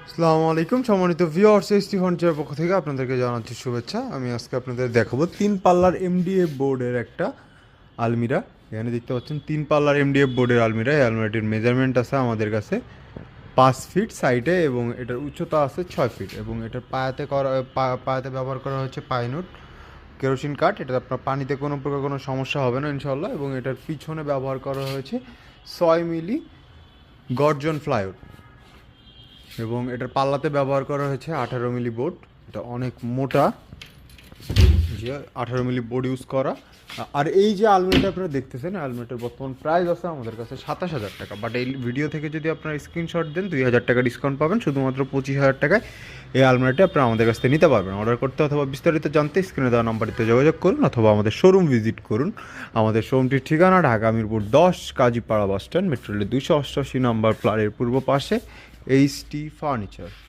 আসসালামু আলাইকুম সম্মানিত ভিউয়ার্স, এসটি ফার্নিচারের পক্ষ থেকে আপনাদেরকে জানাচ্ছি শুভেচ্ছা। আমি আজকে আপনাদের দেখাবো 3 পাল্লার এমডিএফ বোর্ডের একটা আলমিরা। এখানে দেখতে পাচ্ছেন 3 পাল্লার এমডিএফ বোর্ডের আলমিরা। এই আলমিরাটির মেজারমেন্ট আছে আমাদের কাছে 5 ফিট সাইডে এবং এটার উচ্চতা আছে 6 ফিট এবং এটার পায়াতে ব্যবহার করা হয়েছে পাইনুট কেরোসিন কাঠ। এটা আপনার পানিতে কোনো প্রকার কোনো সমস্যা হবে না ইনশাল্লাহ। এবং এটার পিছনে ব্যবহার করা হয়েছে 6 মিলি গর্জন ফ্লাইউড এবং এটার পাল্লাতে ব্যবহার করা হয়েছে 18 মিলি বোর্ড। এটা অনেক মোটা, যে 18 মিলি বোর্ড ইউজ করা। আর এই যে আলমিরাটা আপনারা দেখতেছেন, আলমিরাটার বর্তমান প্রাইস আছে আমাদের কাছে 27,000 টাকা। বাট এই ভিডিও থেকে যদি আপনারা স্ক্রিনশট দেন 2,000 টাকা ডিসকাউন্ট পাবেন। শুধুমাত্র 25,000 টাকায় এই আলমিরাটা আপনারা আমাদের কাছ থেকে নিতে পারবেন। অর্ডার করতে অথবা বিস্তারিত জানতে স্ক্রিনে দেওয়া নাম্বারটিতে যোগাযোগ করুন অথবা আমাদের শোরুম ভিজিট করুন। আমাদের শোরুমটির ঠিকানা Dhaka Mirpur 10 Kazipara bus stand, metro রেলের 288 নাম্বার প্লারের পূর্ব পাশে, এইচটি ফার্নিচার।